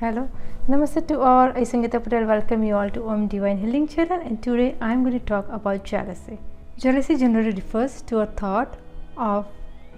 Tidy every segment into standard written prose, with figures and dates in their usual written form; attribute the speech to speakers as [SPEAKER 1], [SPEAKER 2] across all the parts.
[SPEAKER 1] Hello, Namaste to all. I Sangeeta Patel welcome you all to Om Divine Healing channel, and today I am going to talk about jealousy. Jealousy generally refers to a thought of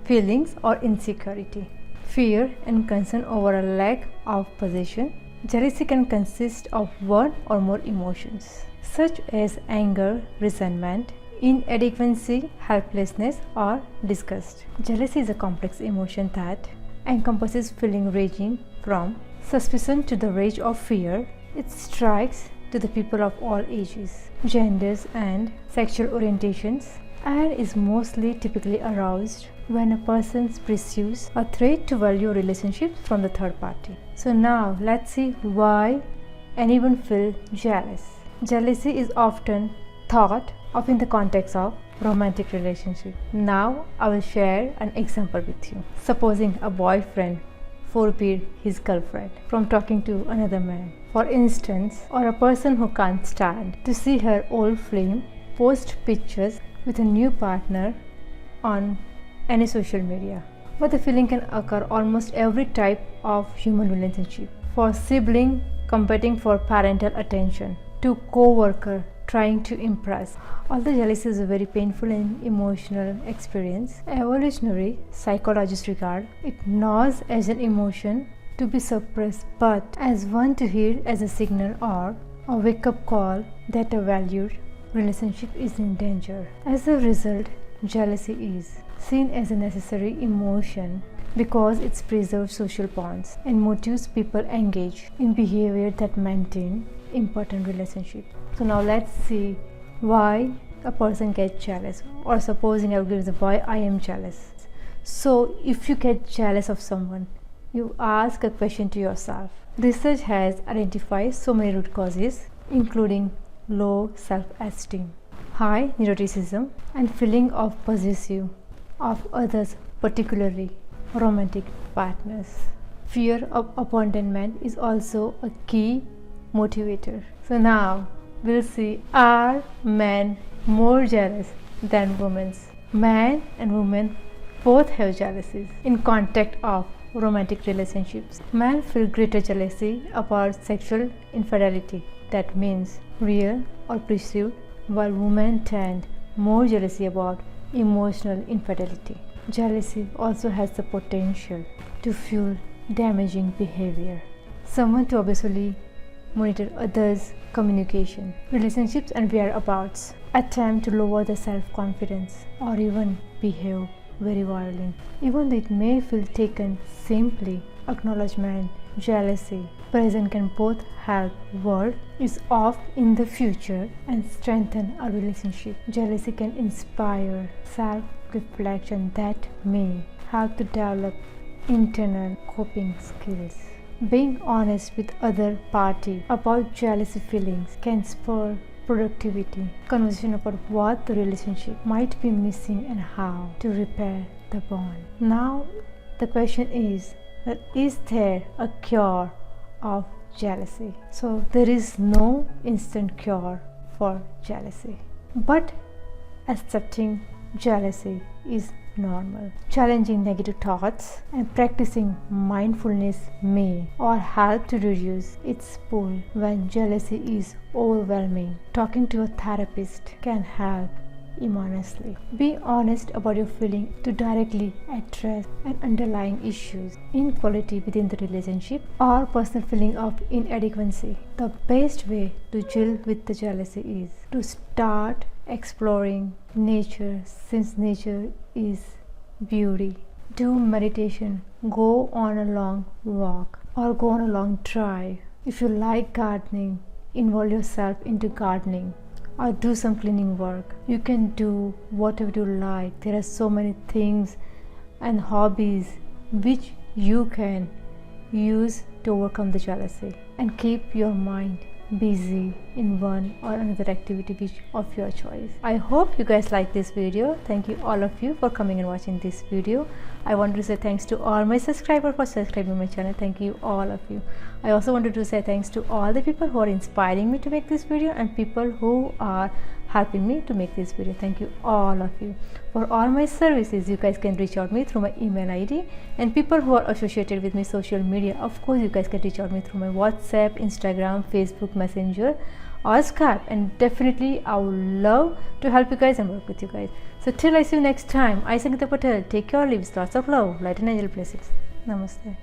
[SPEAKER 1] feelings or insecurity, fear and concern over a lack of possession. Jealousy can consist of one or more emotions such as anger, resentment, inadequacy, helplessness or disgust. Jealousy is a complex emotion that encompasses feeling ranging from suspicion to the rage of fear. It strikes to the people of all ages, genders and sexual orientations, and is mostly typically aroused when a person perceives a threat to value relationships from the third party. So now let's see why anyone feels jealous. Jealousy is often thought of in the context of romantic relationship. Now I will share an example with you. Supposing a boyfriend forbid his girlfriend from talking to another man, for instance, or a person who can't stand to see her old flame post pictures with a new partner on any social media. But the feeling can occur almost every type of human relationship, for sibling competing for parental attention to co-worker trying to impress. Although jealousy is a very painful and emotional experience, evolutionary psychologists regard it not as an emotion to be suppressed but as one to hear as a signal or a wake-up call that a valued relationship is in danger. As a result, jealousy is seen as a necessary emotion because it preserves social bonds and motivates people engage in behavior that maintain important relationships. So now let's see why a person gets jealous, or supposing I will give the why I am jealous. So if you get jealous of someone, you ask a question to yourself. Research has identified so many root causes including low self-esteem, high neuroticism and feeling of possessive of others, particularly romantic partners. Fear of abandonment is also a key motivator. So now we'll see, are men more jealous than women? Men and women both have jealousies in context of romantic relationships. Men feel greater jealousy about sexual infidelity, that means real or perceived, while women tend more jealousy about emotional infidelity. Jealousy also has the potential to fuel damaging behavior. Someone to obviously monitor others' communication, relationships and whereabouts, attempt to lower the self-confidence or even behave very violent. Even though it may feel taken simply, acknowledgement, jealousy, present can both help ward is off in the future and strengthen a relationship. Jealousy can inspire self-reflection that may help to develop internal coping skills. Being honest with other party about jealousy feelings can spur productivity, conversation about what the relationship might be missing and how to repair the bond. Now the question is there a cure of jealousy? So there is no instant cure for jealousy, but accepting jealousy is normal. Challenging negative thoughts and practicing mindfulness may or help to reduce its pull when jealousy is overwhelming. Talking to a therapist can help immensely. Be honest about your feeling to directly address an underlying issues, inequality within the relationship or personal feeling of inadequacy. The best way to deal with the jealousy is to start exploring nature, since nature is beauty. Do meditation, go on a long walk or go on a long drive. If you like gardening, involve yourself into gardening or do some cleaning work. You can do whatever you like. There are so many things and hobbies which you can use to overcome the jealousy, and keep your mind busy in one or another activity which of your choice. I hope you guys like this video. Thank you all of you for coming and watching this video. I want to say thanks to all my subscribers for subscribing my channel. Thank you all of you. I also wanted to say thanks to all the people who are inspiring me to make this video and people who are helping me to make this video. Thank you all of you. For all my services, you guys can reach out me through my email ID, and people who are associated with me social media, of course you guys can reach out me through my WhatsApp, Instagram, Facebook Messenger or Skype, and definitely I would love to help you guys and work with you guys. So till I see you next time, I Sangeeta Patel, take care, live with lots of love, light and angel blessings. Namaste.